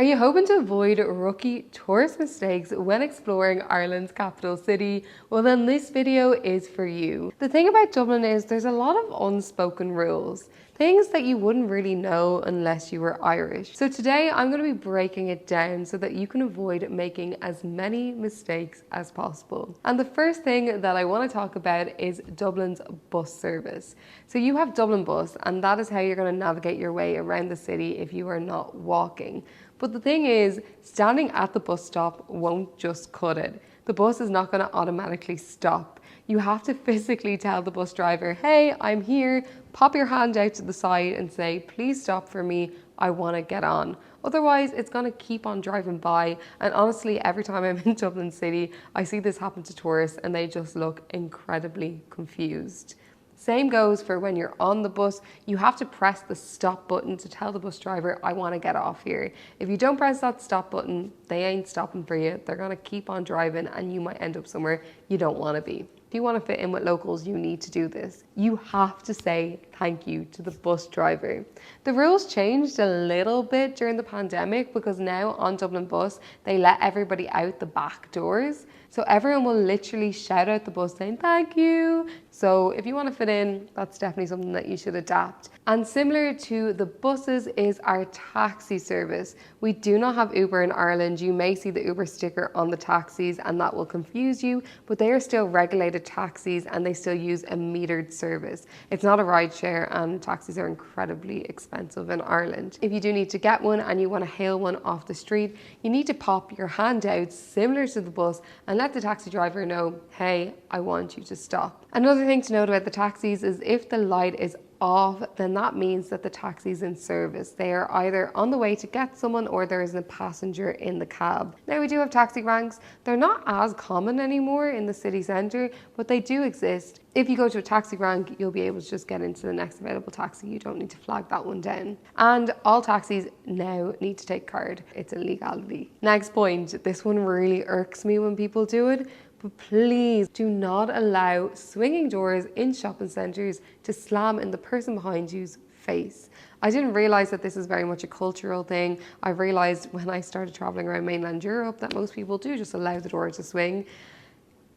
Are you hoping to avoid rookie tourist mistakes when exploring Ireland's capital city? Well, then this video is for you. The thing about Dublin is there's a lot of unspoken rules, things that you wouldn't really know unless you were Irish. So today I'm going to be breaking it down so that you can avoid making as many mistakes as possible. And the first thing that I want to talk about is Dublin's bus service. So you have Dublin Bus, and that is how you're going to navigate your way around the city if you are not walking. But the thing is, standing at the bus stop won't just cut it. The bus is not going to automatically stop. You have to physically tell the bus driver, hey, I'm here, pop your hand out to the side and say, please stop for me, I want to get on. Otherwise, it's going to keep on driving by. And honestly, every time I'm in Dublin City, I see this happen to tourists and they just look incredibly confused. Same goes for when you're on the bus. You have to press the stop button to tell the bus driver, I want to get off here. If you don't press that stop button, they ain't stopping for you. They're going to keep on driving and you might end up somewhere you don't want to be. If you want to fit in with locals, you need to do this. You have to say thank you to the bus driver. The rules changed a little bit during the pandemic because now on Dublin Bus, they let everybody out the back doors. So everyone will literally shout out the bus saying thank you. So if you want to fit in, that's definitely something that you should adapt. And similar to the buses is our taxi service. We do not have Uber in Ireland. You may see the Uber sticker on the taxis and that will confuse you, but they are still regulated taxis and they still use a metered service. It's not a ride share and taxis are incredibly expensive in Ireland. If you do need to get one and you want to hail one off the street, you need to pop your hand out similar to the bus and let the taxi driver know, hey, I want you to stop. Another thing to note about the taxis is if the light is off, then that means that the taxi is in service. They are either on the way to get someone or there is a passenger in the cab. Now we do have taxi ranks. They're not as common anymore in the city centre, but they do exist. If you go to a taxi rank, you'll be able to just get into the next available taxi. You don't need to flag that one down. And all taxis now need to take card. It's a legality. Next point, this one really irks me when people do it. But please do not allow swinging doors in shopping centres to slam in the person behind you's face. I didn't realise that this is very much a cultural thing. I realised when I started travelling around mainland Europe that most people do just allow the door to swing.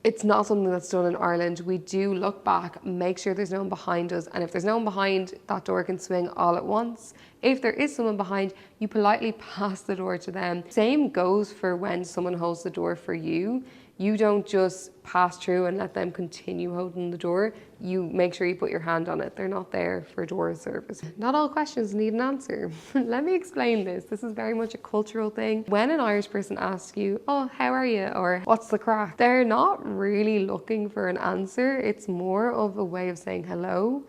It's not something that's done in Ireland. We do look back, make sure there's no one behind us. And if there's no one behind, that door can swing all at once. If there is someone behind, you politely pass the door to them. Same goes for when someone holds the door for you. You don't just pass through and let them continue holding the door. You make sure you put your hand on it. They're not there for door service. Not all questions need an answer. Let me explain this. This is very much a cultural thing. When an Irish person asks you, oh, how are you? Or what's the crack? They're not really looking for an answer. It's more of a way of saying hello.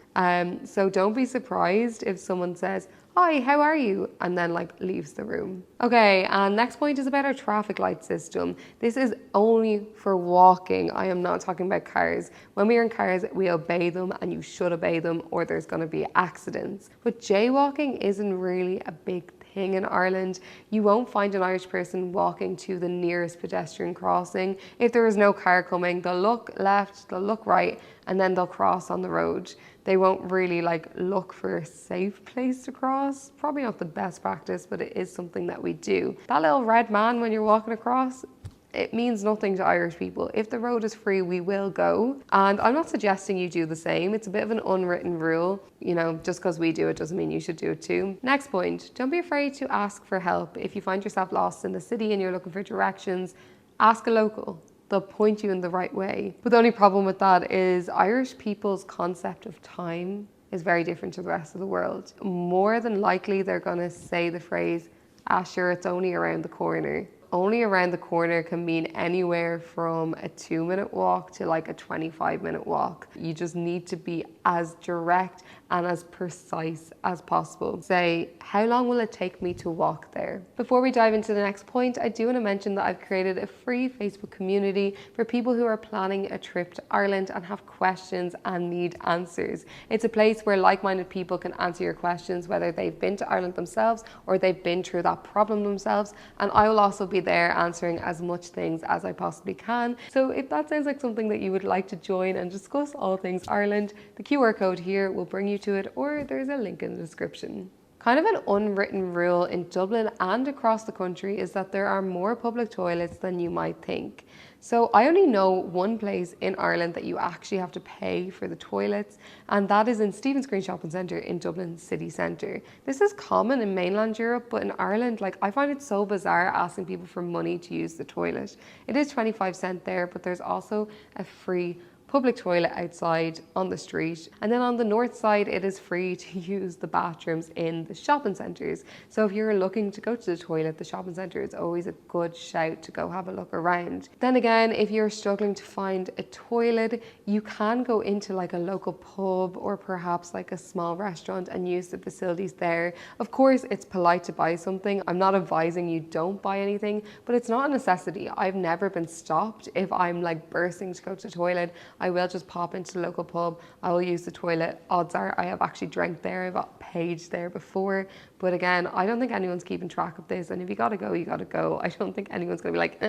So don't be surprised if someone says, hi, how are you? And then leaves the room. Okay, and next point is about our traffic light system. This is only for walking. I am not talking about cars. When we are in cars, we obey them and you should obey them or there's gonna be accidents. But jaywalking isn't really a big thing in Ireland. You won't find an Irish person walking to the nearest pedestrian crossing. If there is no car coming, they'll look left, they'll look right, and then they'll cross on the road. They won't really look for a safe place to cross. Probably not the best practice, but it is something that we do. That little red man when you're walking across, it means nothing to Irish people. If the road is free, we will go. And I'm not suggesting you do the same. It's a bit of an unwritten rule. You know, just because we do it doesn't mean you should do it too. Next point, don't be afraid to ask for help. If you find yourself lost in the city and you're looking for directions, ask a local. They'll point you in the right way. But the only problem with that is Irish people's concept of time is very different to the rest of the world. More than likely, they're gonna say the phrase, ah, sure, it's only around the corner. Only around the corner can mean anywhere from a 2-minute walk to a 25-minute walk. You just need to be as direct and as precise as possible. Say, how long will it take me to walk there? Before we dive into the next point, I do want to mention that I've created a free Facebook community for people who are planning a trip to Ireland and have questions and need answers. It's a place where like-minded people can answer your questions, whether they've been to Ireland themselves or they've been through that problem themselves. And I will also be there answering as much things as I possibly can. So if that sounds like something that you would like to join and discuss all things Ireland, the QR code here will bring you to it, or there's a link in the description. Kind of an unwritten rule in Dublin and across the country is that there are more public toilets than you might think. So I only know one place in Ireland that you actually have to pay for the toilets, and that is in Stephen's Green Shopping Centre in Dublin city centre. This is common in mainland Europe, but in Ireland, like, I find it so bizarre asking people for money to use the toilet. It is 25 cents there, but there's also a free public toilet outside on the street. And then on the north side, it is free to use the bathrooms in the shopping centres. So if you're looking to go to the toilet, the shopping centre is always a good shout to go have a look around. Then again, if you're struggling to find a toilet, you can go into like a local pub or perhaps like a small restaurant and use the facilities there. Of course, it's polite to buy something. I'm not advising you don't buy anything, but it's not a necessity. I've never been stopped if I'm like bursting to go to the toilet. I will just pop into the local pub. I will use the toilet. Odds are I have actually drank there. I've got paid there before. But again, I don't think anyone's keeping track of this. And if you gotta go, you gotta go. I don't think anyone's gonna be like,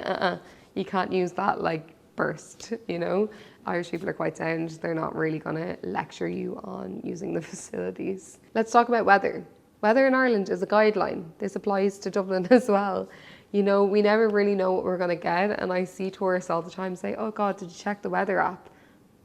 you can't use that like burst, you know? Irish people are quite sound. They're not really gonna lecture you on using the facilities. Let's talk about weather. Weather in Ireland is a guideline. This applies to Dublin as well. You know, we never really know what we're gonna get. And I see tourists all the time say, oh God, did you check the weather app?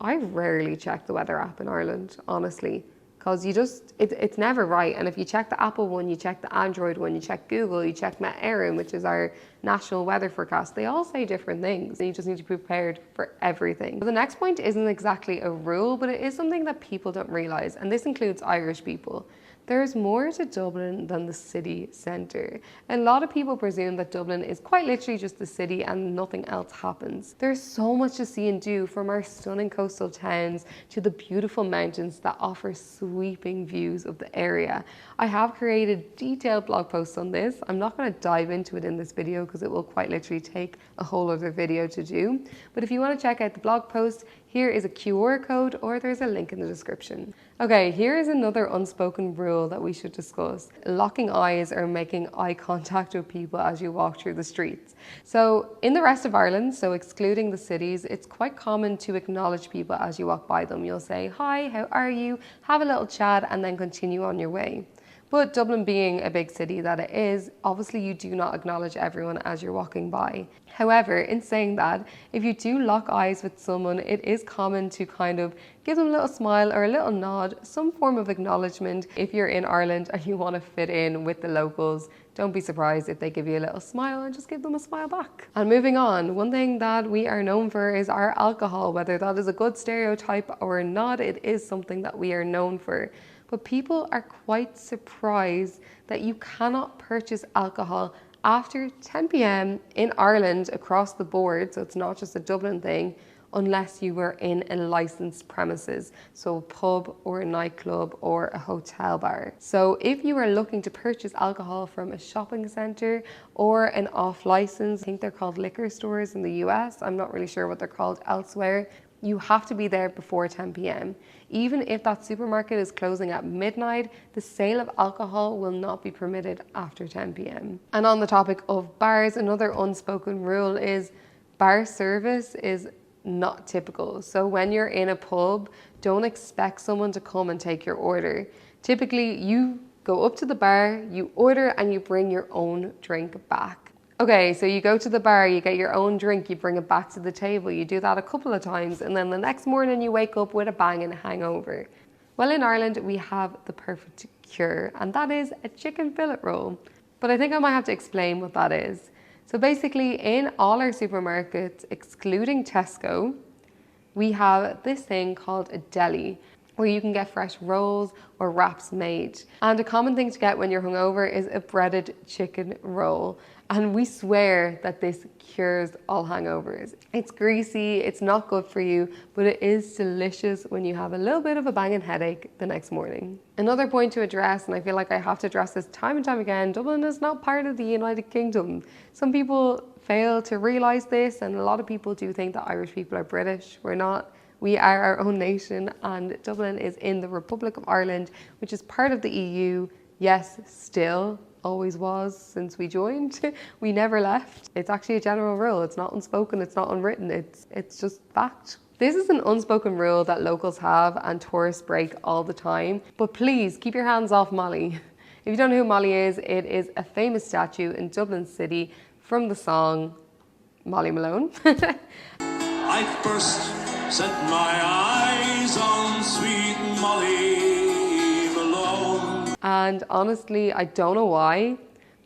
I rarely check the weather app in Ireland, honestly, because it's never right. And if you check the Apple one, you check the Android one, you check Google, you check Met Éireann, which is our national weather forecast, they all say different things. And you just need to be prepared for everything. But the next point isn't exactly a rule, but it is something that people don't realise, and this includes Irish people. There's more to Dublin than the city centre. A lot of people presume that Dublin is quite literally just the city and nothing else happens. There's so much to see and do, from our stunning coastal towns to the beautiful mountains that offer sweeping views of the area. I have created detailed blog posts on this. I'm not going to dive into it in this video because it will quite literally take a whole other video to do. But if you want to check out the blog post, here is a QR code or there's a link in the description. Okay, here is another unspoken rule that we should discuss. Locking eyes or making eye contact with people as you walk through the streets. So in the rest of Ireland, so excluding the cities, it's quite common to acknowledge people as you walk by them. You'll say, hi, how are you? Have a little chat and then continue on your way. But Dublin being a big city that it is, obviously you do not acknowledge everyone as you're walking by. However, in saying that, if you do lock eyes with someone, it is common to kind of give them a little smile or a little nod, some form of acknowledgement. If you're in Ireland and you want to fit in with the locals, don't be surprised if they give you a little smile and just give them a smile back. And moving on, one thing that we are known for is our alcohol. Whether that is a good stereotype or not, it is something that we are known for. But people are quite surprised that you cannot purchase alcohol after 10 p.m. in Ireland across the board, so it's not just a Dublin thing, unless you were in a licensed premises, so a pub or a nightclub or a hotel bar. So if you are looking to purchase alcohol from a shopping centre or an off license, I think they're called liquor stores in the US, I'm not really sure what they're called elsewhere, you have to be there before 10 p.m. Even if that supermarket is closing at midnight, the sale of alcohol will not be permitted after 10 p.m. And on the topic of bars, another unspoken rule is bar service is not typical. So when you're in a pub, don't expect someone to come and take your order. Typically, you go up to the bar, you order, and you bring your own drink back. Okay, so you go to the bar, you get your own drink, you bring it back to the table. You do that a couple of times, and then the next morning you wake up with a bang and a hangover. Well, in Ireland, we have the perfect cure, and that is a chicken fillet roll. But I think I might have to explain what that is. So basically, in all our supermarkets, excluding Tesco, we have this thing called a deli, where you can get fresh rolls or wraps made. And a common thing to get when you're hungover is a breaded chicken roll. And we swear that this cures all hangovers. It's greasy, it's not good for you, but it is delicious when you have a little bit of a banging headache the next morning. Another point to address, and I feel like I have to address this time and time again, Dublin is not part of the United Kingdom. Some people fail to realise this, and a lot of people do think that Irish people are British. We're not. We are our own nation, and Dublin is in the Republic of Ireland, which is part of the EU. Yes, still, always was since we joined. We never left. It's actually a general rule. It's not unspoken, it's not unwritten, it's just fact. This is an unspoken rule that locals have and tourists break all the time, but please keep your hands off Molly. If you don't know who Molly is, it is a famous statue in Dublin City from the song Molly Malone. I first set my eyes on sweet Molly Malone. And honestly, I don't know why,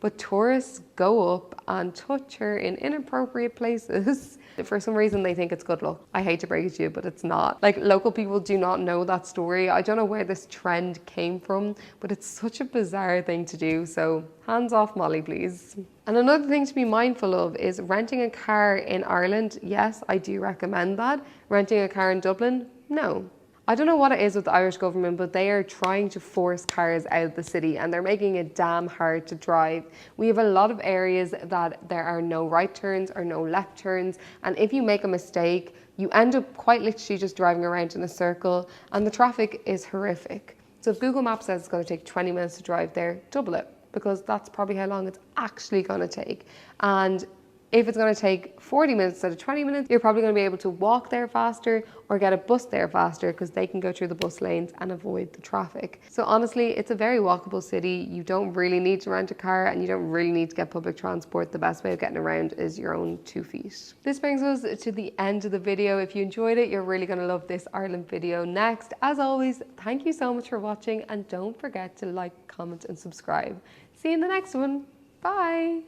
but tourists go up and touch her in inappropriate places. For some reason, they think it's good luck. I hate to break it to you, but it's not. Like, local people do not know that story. I don't know where this trend came from, but it's such a bizarre thing to do. So hands off Molly, please. And another thing to be mindful of is renting a car in Ireland. Yes, I do recommend that. Renting a car in Dublin, no. I don't know what it is with the Irish government, but they are trying to force cars out of the city and they're making it damn hard to drive. We have a lot of areas that there are no right turns or no left turns. And if you make a mistake, you end up quite literally just driving around in a circle and the traffic is horrific. So if Google Maps says it's going to take 20 minutes to drive there, double it, because that's probably how long it's actually going to take. And if it's going to take 40 minutes instead of 20 minutes, you're probably going to be able to walk there faster or get a bus there faster because they can go through the bus lanes and avoid the traffic. So honestly, it's a very walkable city. You don't really need to rent a car and you don't really need to get public transport. The best way of getting around is your own 2 feet. This brings us to the end of the video. If you enjoyed it, you're really going to love this Ireland video next. As always, thank you so much for watching and don't forget to like, comment and subscribe. See you in the next one. Bye.